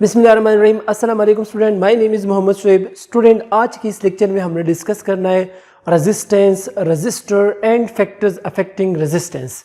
बिस्मिल्लाहिर्रहमानिर्रहीम। अस्सलाम वालेकुम student, my name is Mohammad Shoaib. Student, आज की इस लेक्चर में हमने डिस्कस करना है resistance, resistor and factors affecting resistance.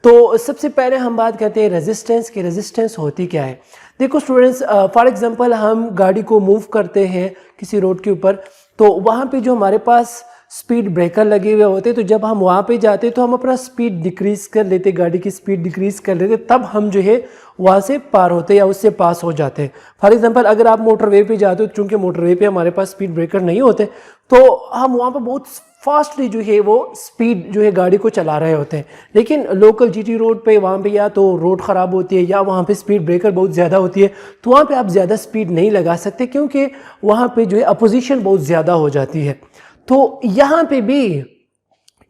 तो सबसे पहले हम बात करते हैं रेजिस्टेंस की। रेजिस्टेंस होती क्या है? देखो स्टूडेंट्स, फॉर एग्जांपल हम गाड़ी को मूव करते हैं किसी रोड के ऊपर, तो वहाँ पे जो हमारे पास स्पीड ब्रेकर लगे हुए होते हैं, तो जब हम वहाँ पे जाते तो हम अपना स्पीड डिक्रीज़ कर लेते, गाड़ी की स्पीड डिक्रीज़ कर लेते, तब हम जो है वहाँ से पार होते या उससे पास हो जाते हैं। फॉर एग्जांपल अगर आप मोटरवे पे जाते हो, चूँकि मोटरवे पे हमारे पास स्पीड ब्रेकर नहीं होते, तो हम वहाँ पर बहुत फास्टली जो है वो स्पीड जो है गाड़ी को चला रहे होते हैं। लेकिन लोकल जीटी रोड पे वहाँ पे या तो रोड ख़राब होती है या वहाँ पे स्पीड ब्रेकर बहुत ज़्यादा होती है, तो वहाँ पे आप ज़्यादा स्पीड नहीं लगा सकते, क्योंकि वहाँ पे जो है अपोजिशन बहुत ज़्यादा हो जाती है। तो यहाँ पे भी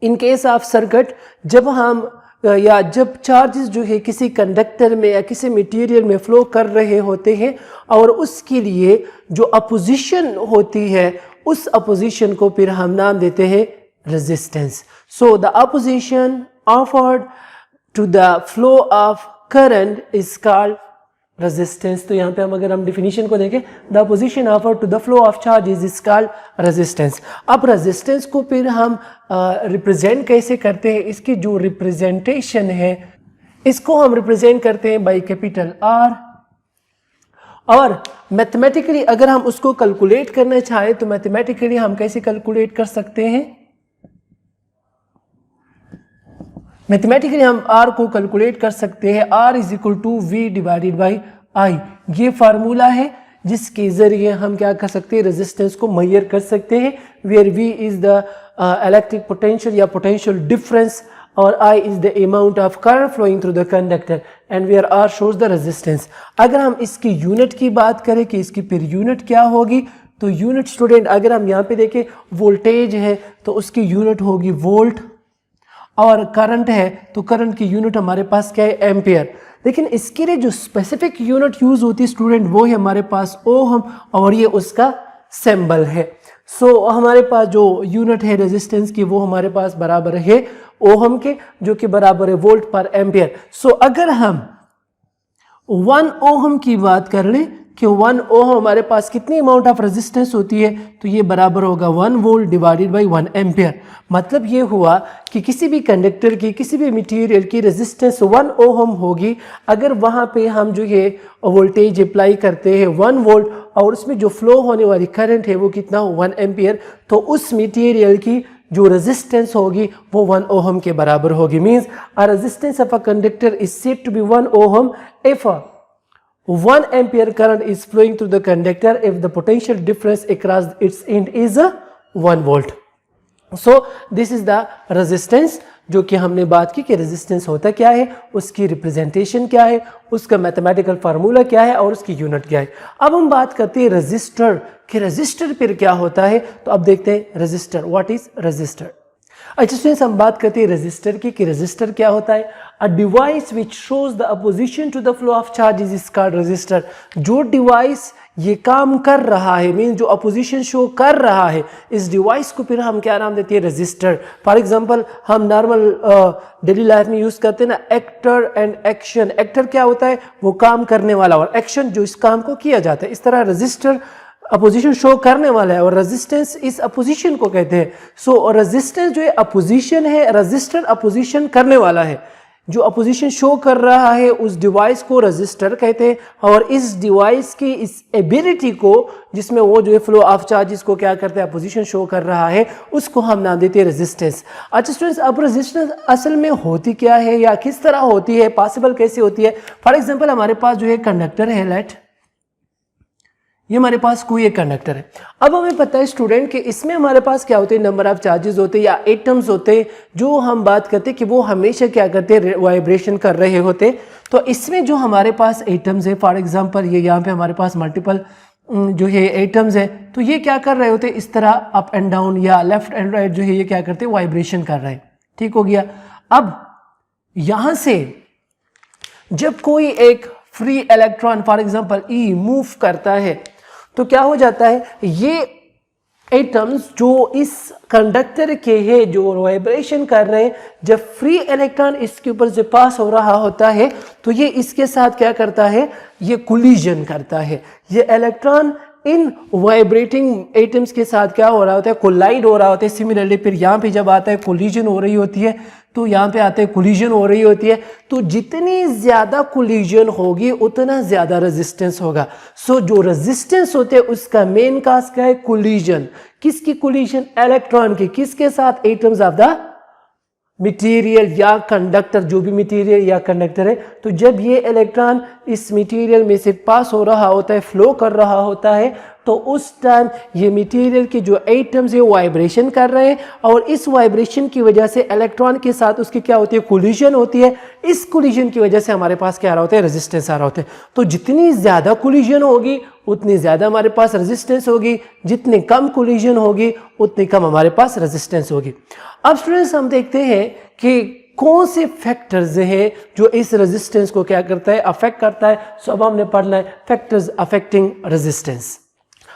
इन केस ऑफ सर्किट, जब हम या जब चार्जेस जो है किसी कंडक्टर में या किसी मटेरियल में फ्लो कर रहे होते हैं और उसके लिए जो अपोजिशन होती है, उस अपोजिशन को फिर हम नाम देते हैं resistance. So the opposition offered to the flow of current is called resistance. तो यहाँ पे अगर हम डिफिनीशन को देखें, the opposition offered to the flow of charge is called resistance. अब रेजिस्टेंस को फिर हम रिप्रेजेंट कैसे करते हैं? इसकी जो रिप्रेजेंटेशन है, इसको हम रिप्रेजेंट करते हैं बाई कैपिटल आर। और मैथमेटिकली अगर हम उसको कैलकुलेट करना चाहें तो मैथमेटिकली हम कैसे कैलकुलेट कर सकते हैं? मैथमेटिकली हम R को कैलकुलेट कर सकते हैं। R is equal to V divided by I। ये फार्मूला है जिसके जरिए हम क्या कर सकते हैं? रेजिस्टेंस को मेजर कर सकते हैं, where V is the electric potential या पोटेंशियल डिफरेंस और I is the amount of current flowing through the conductor and where R shows the resistance। अगर हम इसकी यूनिट की बात करें कि इसकी फिर यूनिट क्या होगी, तो यूनिट स्टूडेंट अगर हम यहाँ पे देखें वोल्टेज है तो उसकी यूनिट होगी वोल्ट, और करंट है तो करंट की यूनिट हमारे पास क्या है? एम्पियर। लेकिन इसके लिए जो स्पेसिफिक यूनिट यूज होती है स्टूडेंट, वो है हमारे पास ओहम, और ये उसका सिंबल है। सो हमारे पास जो यूनिट है रेजिस्टेंस की, वो हमारे पास बराबर है ओहम के, जो कि बराबर है वोल्ट पर एम्पियर। सो अगर हम 1 ओहम की बात कर लें कि 1 ओहम हमारे पास कितनी अमाउंट ऑफ रेजिस्टेंस होती है, तो ये बराबर होगा 1 वोल्ट डिवाइडेड बाई 1 एम्पियर। मतलब ये हुआ कि किसी भी कंडक्टर की, किसी भी मटेरियल की रेजिस्टेंस 1 ओहम होगी। अगर वहाँ पे हम जो है वोल्टेज अप्लाई करते हैं 1 वोल्ट और उसमें जो फ्लो होने वाली करंट है वो कितना हो? 1 एम्पियर, तो उस मटेरियल की जो रेजिस्टेंस होगी वो 1 ओहम के बराबर होगी। Means a resistance of a conductor is said to be 1 ohm if 1 ampere current is flowing through the conductor if the potential difference across its end is 1 volt। So this is the resistance, जो कि हमने बात की कि resistance होता क्या है, उसकी रिप्रेजेंटेशन क्या है, उसका मैथमेटिकल फार्मूला क्या है और उसकी यूनिट क्या है। अब हम बात करते हैं रजिस्टर कि रजिस्टर फिर क्या होता है। तो अब देखते हैं रजिस्टर, व्हाट इज रजिस्टर। अच्छा स्टूडेंट्स, हम बात करते हैं रजिस्टर की कि रजिस्टर क्या होता है। A device which shows the opposition to the flow of charges is called resistor. जो डिवाइस ये काम कर रहा है, मीन जो अपोजिशन शो कर रहा है, इस डिवाइस को फिर हम क्या नाम देते हैं? रजिस्टर। फॉर एग्जांपल हम नॉर्मल डेली लाइफ में यूज करते हैं ना, एक्टर एंड एक्शन। एक्टर क्या होता है? वो काम करने वाला, और एक्शन जो इस काम को किया जाता है। इस तरह रजिस्टर अपोजिशन शो करने वाला है और रेजिस्टेंस इस अपोजिशन को कहते हैं। सो रेजिस्टेंस जो है अपोजिशन है, रेजिस्टर अपोजिशन करने वाला है। जो अपोजिशन शो कर रहा है उस डिवाइस को रजिस्टर कहते हैं, और इस डिवाइस की इस एबिलिटी को, जिसमें वो जो है फ्लो ऑफ चार्जेस को क्या करते हैं? अपोजिशन शो कर रहा है, उसको हम नाम देते हैं रेजिस्टेंस। अच्छा स्टूडेंट्स, अब रेजिस्टेंस असल में होती क्या है या किस तरह होती है, पॉसिबल कैसे होती है? फॉर एग्जाम्पल हमारे पास जो है कंडक्टर है, लेट ये हमारे पास कोई एक कंडक्टर है। अब हमें पता है स्टूडेंट कि इसमें हमारे पास क्या होते हैं? नंबर ऑफ चार्जेस होते हैं या एटम्स होते हैं, जो हम बात करते हैं कि वो हमेशा क्या करते हैं? वाइब्रेशन कर रहे होते। तो इसमें जो हमारे पास एटम्स है, फॉर एग्जांपल ये यहाँ पे हमारे पास मल्टीपल जो है एटम्स है, तो ये क्या कर रहे होते हैं? इस तरह अप एंड डाउन या लेफ्ट एंड राइट जो है ये क्या करते हैं? वाइब्रेशन कर रहे हैं। ठीक हो गया। अब यहां से जब कोई एक free electron for example E move करता है, तो क्या हो जाता है? ये एटम्स जो इस कंडक्टर के हैं जो वाइब्रेशन कर रहे हैं, जब फ्री इलेक्ट्रॉन इसके ऊपर से पास हो रहा होता है तो ये इसके साथ क्या करता है, ये कोलिजन करता है। ये इलेक्ट्रॉन इन वाइब्रेटिंग एटम्स के साथ क्या हो रहा होता है, कोलाइड हो रहा होता है। सिमिलरली फिर यहाँ पे जब आता है कोलिजन हो रही होती है, तो यहाँ पे आते हैं कोलिजन हो रही होती है। तो जितनी ज़्यादा कोलिजन होगी उतना ज़्यादा रेजिस्टेंस होगा। सो जो रेजिस्टेंस होते हैं उसका मेन काज क्या है, कोलिजन। किसकी कोलिजन, इलेक्ट्रॉन की। किसके साथ, एटम्स ऑफ द मटेरियल या कंडक्टर, जो भी मटेरियल या कंडक्टर है। तो जब ये इलेक्ट्रॉन इस मटेरियल में से पास हो रहा होता है, फ्लो कर रहा होता है, तो उस टाइम ये मटेरियल के जो एटम्स है वाइब्रेशन कर रहे हैं और इस वाइब्रेशन की वजह से इलेक्ट्रॉन के साथ उसकी क्या होती है, कोलिजन होती है। इस कोलिजन की वजह से हमारे पास क्या आ रहा होता है, रेजिस्टेंस आ रहा होता है। तो जितनी ज़्यादा कोलिजन होगी उतनी ज़्यादा हमारे पास रेजिस्टेंस होगी, जितनी कम कोलिजन होगी उतनी कम हमारे पास रेजिस्टेंस होगी। अब स्टूडेंट्स हम देखते हैं कि कौन से फैक्टर्स हैं जो इस रेजिस्टेंस को क्या करता है, अफेक्ट करता है। सो अब हमने पढ़ना है फैक्टर्स अफेक्टिंग रेजिस्टेंस।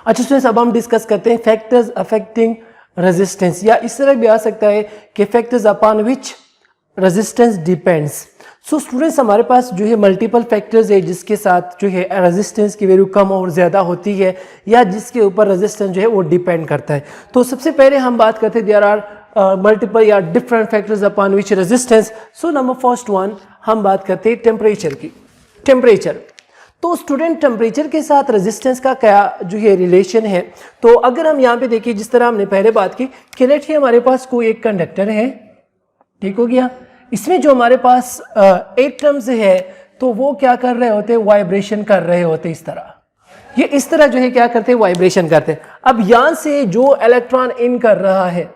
अच्छा स्टूडेंट्स, अब हम डिस्कस करते हैं फैक्टर्स अफेक्टिंग रेजिस्टेंस, या इस तरह भी आ सकता है कि factors upon which resistance depends. So students हमारे पास जो है मल्टीपल फैक्टर्स है जिसके साथ जो है रेजिस्टेंस की वैल्यू कम और ज़्यादा होती है, या जिसके ऊपर रेजिस्टेंस जो है वो डिपेंड करता है। तो सबसे पहले हम बात करते हैं देयर आर मल्टीपल या different factors upon which resistance. So number first one हम बात करते हैं टेम्परेचर की। टेम्परेचर, तो स्टूडेंट टेम्परेचर के साथ रेजिस्टेंस का क्या जो है रिलेशन है। तो अगर हम यहाँ पे देखिए, जिस तरह हमने पहले बात की कि लेट से हमारे पास कोई एक कंडक्टर है, ठीक हो गया। इसमें जो हमारे पास एटम्स है तो वो क्या कर रहे होते हैं, वाइब्रेशन कर रहे होते इस तरह। ये इस तरह जो है क्या करते हैं, वाइब्रेशन करते हैं। अब यहाँ से जो इलेक्ट्रॉन इन कर रहा है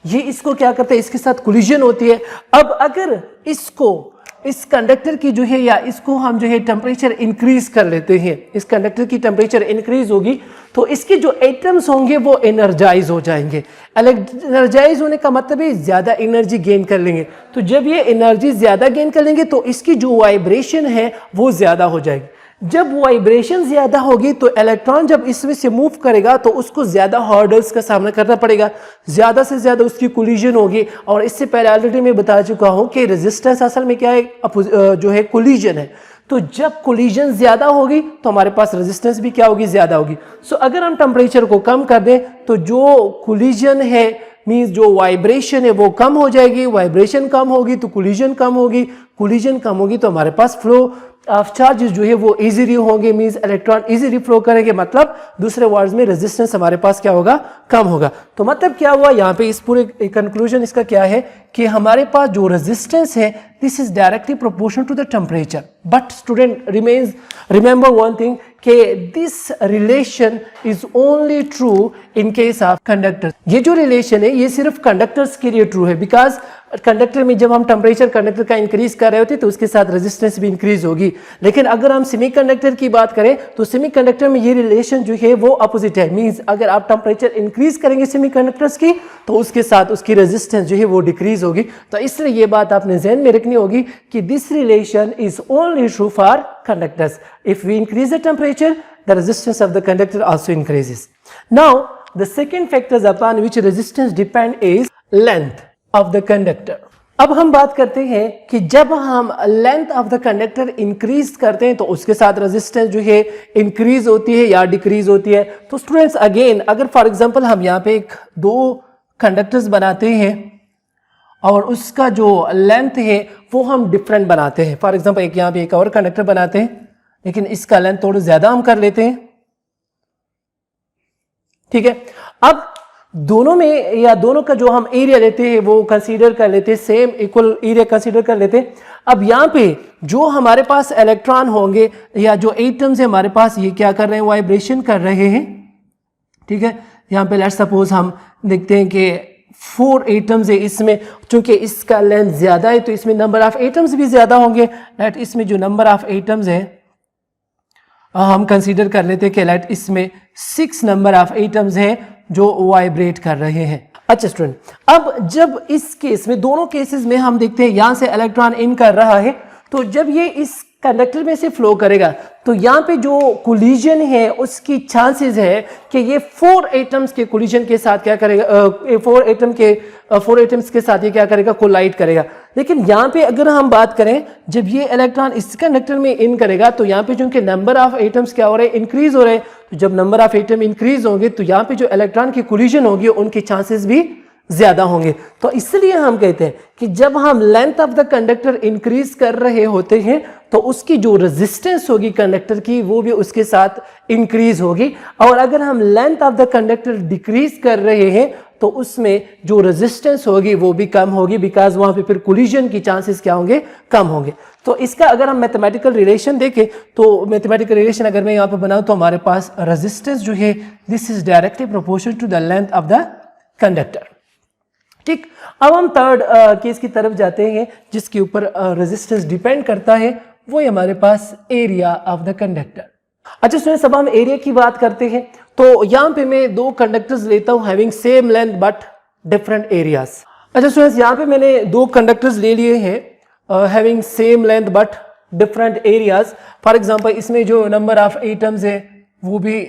ये इसको क्या करते हैं, इसके साथ कोलिजन होती है। अब अगर इसको, इस कंडक्टर की जो है, या इसको हम जो है टेम्परेचर इंक्रीज कर लेते हैं, इस कंडक्टर की टेम्परेचर इंक्रीज होगी तो इसके जो एटम्स होंगे वो एनर्जाइज हो जाएंगे। एनर्जाइज होने का मतलब है ज्यादा एनर्जी गेन कर लेंगे। तो जब ये एनर्जी ज्यादा गेन कर लेंगे तो इसकी जो वाइब्रेशन है वो ज्यादा हो जाएगी। जब वाइब्रेशन ज्यादा होगी तो इलेक्ट्रॉन जब इसमें से मूव करेगा तो उसको ज्यादा हर्डल्स का सामना करना पड़ेगा, ज्यादा से ज्यादा उसकी कोलिजन होगी। और इससे पहले ऑलरेडी मैं बता चुका हूं कि रेजिस्टेंस असल में क्या है, जो है कोलिजन है। तो जब कोलिजन ज्यादा होगी तो हमारे पास रेजिस्टेंस भी क्या होगी, ज्यादा होगी। सो अगर हम टेम्परेचर को कम कर दें तो जो कोलिजन है मीन्स जो वाइब्रेशन है वो कम हो जाएगी। वाइब्रेशन कम होगी तो कोलिजन कम होगी, कोलिजन कम होगी तो हमारे पास फ्लो ऑफ चार्जेस जो है वो इजीली होंगे, मींस इलेक्ट्रॉन इजीली फ्लो करेंगे। मतलब दूसरे वर्ड्स में रेजिस्टेंस हमारे पास क्या होगा, कम होगा। तो मतलब क्या हुआ यहाँ पे, इस पूरे कंक्लूजन इसका क्या है कि हमारे पास जो रेजिस्टेंस है this is directly proportional to the temperature. But student remember one thing कि this relation is only true in case of conductor. ये जो रिलेशन है ये सिर्फ कंडक्टर्स के लिए ट्रू है, बिकॉज कंडक्टर में जब हम टेम्परेचर कंडक्टर का इंक्रीज कर रहे होते तो उसके साथ रेजिस्टेंस भी इंक्रीज होगी। लेकिन अगर हम सेमीकंडक्टर की बात करें तो सेमीकंडक्टर में ये रिलेशन जो है वो अपोजिट है। मींस अगर आप टेम्परेचर इंक्रीज करेंगे सेमीकंडक्टर्स की तो उसके साथ उसकी रेजिस्टेंस जो है वो डिक्रीज होगी। तो इसलिए ये बात आपने ध्यान में रखनी होगी कि this relation is only true for conductors. If we increase the temperature, the resistance of the conductor also increases. Now, the second factors upon which resistance depend is length of the conductor. अब हम बात करते हैं कि जब हम length of the conductor increase करते हैं तो उसके साथ रेजिस्टेंस जो है इंक्रीज होती है या डिक्रीज होती है। तो स्टूडेंट्स अगेन, अगर फॉर एग्जांपल हम यहाँ पे एक दो कंडक्टर्स बनाते हैं और उसका जो लेंथ है वो हम डिफरेंट बनाते हैं। फॉर एग्जांपल एक यहाँ पे एक और कंडक्टर बनाते हैं लेकिन इसका लेंथ थोड़ा ज्यादा हम कर लेते हैं, ठीक है। अब दोनों में या दोनों का जो हम एरिया लेते हैं वो कंसीडर कर लेते हैं, सेम इक्वल एरिया कंसीडर कर लेते हैं। अब यहाँ पे जो हमारे पास इलेक्ट्रॉन होंगे या जो एटम्स है हमारे पास, ये क्या कर रहे हैं, वाइब्रेशन कर रहे हैं, ठीक है। यहाँ पे लेट्स सपोज हम देखते हैं कि 4 एटम्स है इसमें, चूंकि इसका लेंथ ज्यादा है तो इसमें नंबर ऑफ एटम्स भी ज्यादा होंगे। लेट इसमें जो नंबर ऑफ एटम्स है हम कंसीडर कर लेते हैं कि लेट इसमें 6 नंबर ऑफ एटम्स है जो वाइब्रेट कर रहे हैं। अच्छा स्टूडेंट, अब जब इस केस में, दोनों केसेस में हम देखते हैं यहां से इलेक्ट्रॉन इन कर रहा है, तो जब ये इस कंडक्टर में से फ्लो करेगा तो यहाँ पे जो कोलिजन है उसकी चांसेस है कि ये 4 एटम्स के कोलिजन के साथ क्या करेगा, 4 एटम्स के साथ ये क्या करेगा, कोलाइड करेगा। लेकिन यहाँ पे अगर हम बात करें जब ये इलेक्ट्रॉन इस कंडक्टर में इन करेगा तो यहाँ पे जो उनके नंबर ऑफ एटम्स क्या हो रहे हैं, इंक्रीज हो रहे हैं। तो जब नंबर ऑफ एटम इंक्रीज होंगे तो यहाँ पे जो इलेक्ट्रॉन की कोलिजन होगी उनके चांसेस भी ज्यादा होंगे। तो इसलिए हम कहते हैं कि जब हम length of the conductor increase कर रहे होते हैं तो उसकी जो रेजिस्टेंस होगी कंडक्टर की वो भी उसके साथ इंक्रीज होगी, और अगर हम length of the conductor decrease कर रहे हैं तो उसमें जो रेजिस्टेंस होगी वो भी कम होगी, बिकॉज वहां पे फिर कोलिजन की चांसेस क्या होंगे, कम होंगे। तो इसका अगर हम मैथमेटिकल रिलेशन देखें तो मैथमेटिकल रिलेशन अगर मैं यहाँ पे बनाऊं तो हमारे पास रेजिस्टेंस जो है this is directly proportional to the length of the conductor. ठीक, अब हम थर्ड केस की तरफ जाते हैं जिसके ऊपर रेजिस्टेंस डिपेंड करता है, वो हमारे पास एरिया ऑफ द कंडक्टर। अच्छा सुनिए, सब हम एरिया की बात करते हैं तो यहाँ पे मैं 2 कंडक्टर्स लेता हूँ having same length but different areas. अच्छा सुनिए, यहाँ पे मैंने 2 कंडक्टर्स ले लिए हैं having same length but different areas. For example इसमें जो नंबर ऑफ एटम्स है वो भी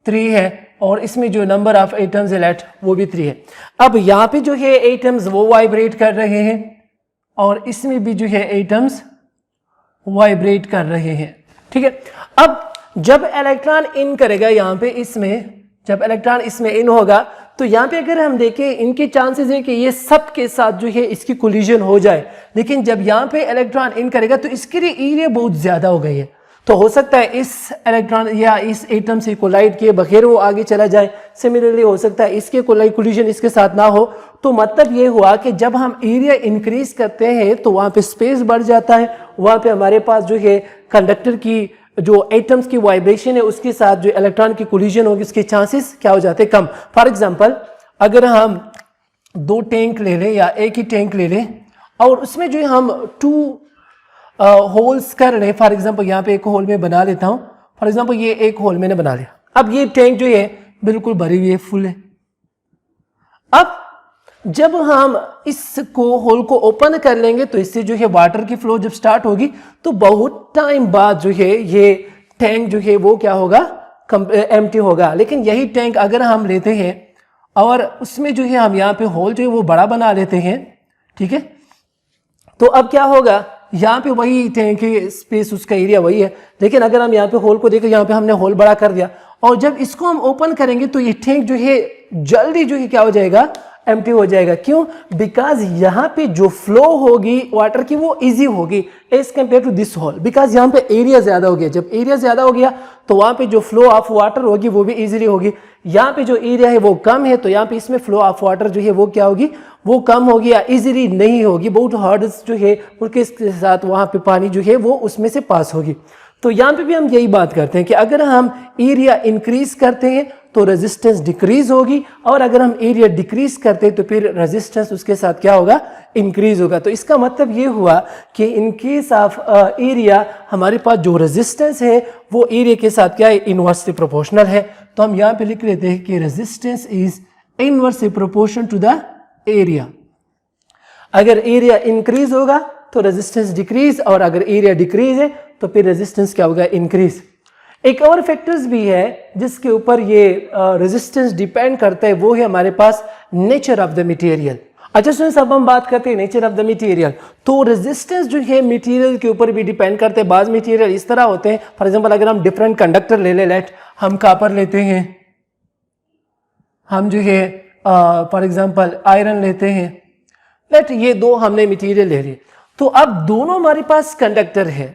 3 है और इसमें जो नंबर ऑफ एटम्स है लेट वो भी 3 है। अब यहाँ पे जो है एटम्स वो वाइब्रेट कर रहे हैं और इसमें भी जो है एटम्स वाइब्रेट कर रहे हैं। ठीक है, अब जब इलेक्ट्रॉन इन करेगा यहाँ पे इसमें, जब इलेक्ट्रॉन इसमें इन होगा तो यहाँ पे अगर हम देखें इनके चांसेस है कि ये सब के साथ जो है इसकी कोलिजन हो जाए, लेकिन जब यहाँ पे इलेक्ट्रॉन इन करेगा तो इसके लिए एरिया बहुत ज्यादा हो गई है। तो हो सकता है इस इलेक्ट्रॉन या इस एटम से कोलाइड किए बगैर वो आगे चला जाए। सिमिलरली हो सकता है इसके कोलिजन इसके साथ ना हो। तो मतलब ये हुआ कि जब हम एरिया इंक्रीज करते हैं तो वहां पे स्पेस बढ़ जाता है, वहां पे हमारे पास जो है कंडक्टर की जो एटम्स की वाइब्रेशन है उसके साथ जो इलेक्ट्रॉन की कोलिजन होगी उसके चांसेस क्या हो जाते हैं, कम। फॉर एग्जांपल अगर हम 2 टैंक ले लें या एक ही टैंक ले लें और उसमें जो है हम 2 होल्स कर रहे हैं। फॉर एग्जांपल यहाँ पे एक होल में बना लेता हूँ, फॉर एग्जांपल ये एक होल मैंने बना लिया। अब ये टैंक जो है बिल्कुल भरी हुई है, फुल है। अब जब हम इसको होल को ओपन कर लेंगे तो इससे जो है वाटर की फ्लो जब स्टार्ट होगी तो बहुत टाइम बाद जो है ये टैंक जो है वो क्या होगा, एम्प्टी होगा। लेकिन यही टैंक अगर हम लेते हैं और उसमें जो है हम यहाँ पे होल जो है वो बड़ा बना लेते हैं, ठीक है, तो अब क्या होगा, यहाँ पे वही टैंक है, स्पेस उसका एरिया वही है, लेकिन अगर हम यहाँ पे होल को देखें, यहाँ पे हमने होल बड़ा कर दिया और जब इसको हम ओपन करेंगे तो ये टैंक जो है जल्दी जो है क्या हो जाएगा, एम्प्टी हो जाएगा। क्यों? बिकॉज यहाँ पे जो फ्लो होगी वाटर की वो इजी होगी as compare to this whole, because यहाँ पे एरिया ज्यादा हो गया। जब एरिया ज्यादा हो गया तो वहां पे जो फ्लो ऑफ वाटर होगी वो भी इजीली होगी। यहाँ पे जो एरिया है वो कम है तो यहाँ पे इसमें फ्लो ऑफ वाटर जो है वो क्या होगी, वो कम होगी या इजीली नहीं होगी। बहुत हार्ड्स जो है उनके साथ वहां पे पानी जो है वो उसमें से पास होगी। तो यहाँ पे भी हम यही बात करते हैं कि अगर हम एरिया इंक्रीज करते हैं तो रेजिस्टेंस डिक्रीज होगी और अगर हम एरिया डिक्रीज करते हैं तो फिर रेजिस्टेंस उसके साथ क्या होगा, इंक्रीज होगा। तो इसका मतलब ये हुआ कि इन केस ऑफ एरिया हमारे पास जो रेजिस्टेंस है वो एरिया के साथ क्या है, इनवर्सली प्रोपोर्शनल है। तो हम यहाँ पे लिख लेते हैं कि resistance is inversely proportional to the area. अगर एरिया इंक्रीज होगा तो रेजिस्टेंस डिक्रीज और अगर एरिया डिक्रीज है तो फिर रेजिस्टेंस क्या होगा, इंक्रीज। एक और फैक्टर्स भी है जिसके ऊपर ये रेजिस्टेंस डिपेंड करता है, वो है हमारे पास नेचर ऑफ द मटेरियल। अच्छा सुनिए, सब हम बात करते हैं नेचर ऑफ द मटेरियल, तो रेजिस्टेंस जो है मटेरियल के ऊपर भी डिपेंड करते हैं। बाज मटेरियल इस तरह होते हैं, फॉर एग्जांपल अगर हम डिफरेंट कंडक्टर ले ले, लेट हम कॉपर लेते हैं, हम जो है फॉर एग्जांपल आयरन लेते हैं, लेट ये 2 हमने मटेरियल ले लिए। तो अब दोनों हमारे पास कंडक्टर है,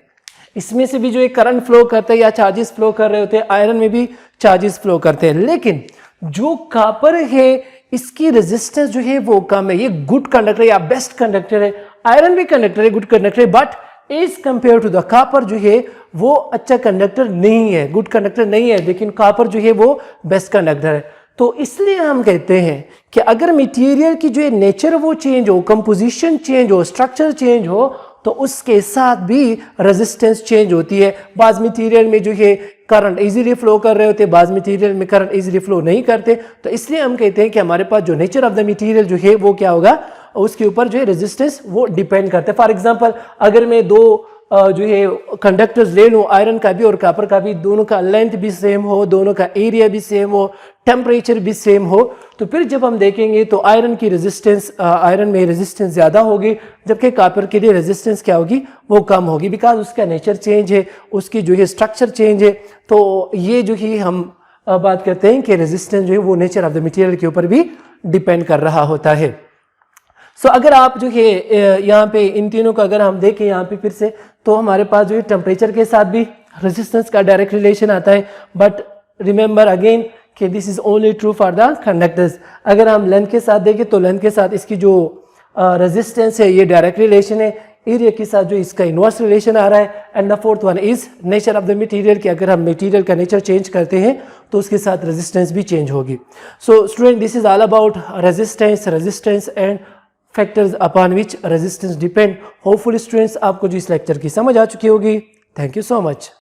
इसमें से भी जो एक करंट फ्लो करते हैं या चार्जेस फ्लो कर रहे होते हैं, आयरन में भी चार्जेस फ्लो करते हैं। लेकिन जो कॉपर है इसकी रेजिस्टेंस जो है वो कम है, ये गुड कंडक्टर या बेस्ट कंडक्टर है। आयरन भी कंडक्टर है, गुड कंडक्टर है, but as compare to the copper जो है वो अच्छा कंडक्टर नहीं है, गुड कंडक्टर नहीं है, लेकिन कॉपर जो है वो बेस्ट कंडक्टर है। तो इसलिए हम कहते हैं कि अगर मटेरियल की जो नेचर वो चेंज हो, कंपोजिशन चेंज हो, स्ट्रक्चर चेंज हो, तो उसके साथ भी रेजिस्टेंस चेंज होती है। बाज मटेरियल में जो है करंट इजीली फ्लो कर रहे होते हैं, बाज मटेरियल में करंट इजीली फ्लो नहीं करते। तो इसलिए हम कहते हैं कि हमारे पास जो नेचर ऑफ द मटेरियल जो है वो क्या होगा, उसके ऊपर जो है रेजिस्टेंस वो डिपेंड करता है। फॉर एग्जांपल अगर मैं 2 जो है कंडक्टर्स ले लूँ आयरन का भी और कॉपर का भी, दोनों का लेंथ भी सेम हो, दोनों का एरिया भी सेम हो, टेम्परेचर भी सेम हो, तो फिर जब हम देखेंगे तो आयरन की रेजिस्टेंस, आयरन में रेजिस्टेंस ज़्यादा होगी, जबकि कॉपर के लिए रेजिस्टेंस क्या होगी, वो कम होगी, बिकॉज उसका नेचर चेंज है, उसकी जो है स्ट्रक्चर चेंज है। तो ये जो है हम बात करते हैं कि रेजिस्टेंस जो है वो नेचर ऑफ द मटेरियल के ऊपर भी डिपेंड कर रहा होता है। सो अगर आप जो है यहाँ पे इन तीनों का अगर हम देखें यहाँ पे फिर से, तो हमारे पास जो है टेम्परेचर के साथ भी रेजिस्टेंस का डायरेक्ट रिलेशन आता है, बट रिमेंबर अगेन कि this is only true for the conductors. अगर हम लेंथ के साथ देखें तो लेंथ के साथ इसकी जो रेजिस्टेंस है ये डायरेक्ट रिलेशन है, एरिया के साथ जो इसका इनवर्स रिलेशन आ रहा है, and the fourth one is nature of the material कि अगर हम मटेरियल का नेचर चेंज करते हैं तो उसके साथ रेजिस्टेंस भी चेंज होगी। So student, this is all about resistance and factors upon which resistance depend. Hopefully students आपको जो इस लेक्चर की समझ आ चुकी होगी। Thank you so much.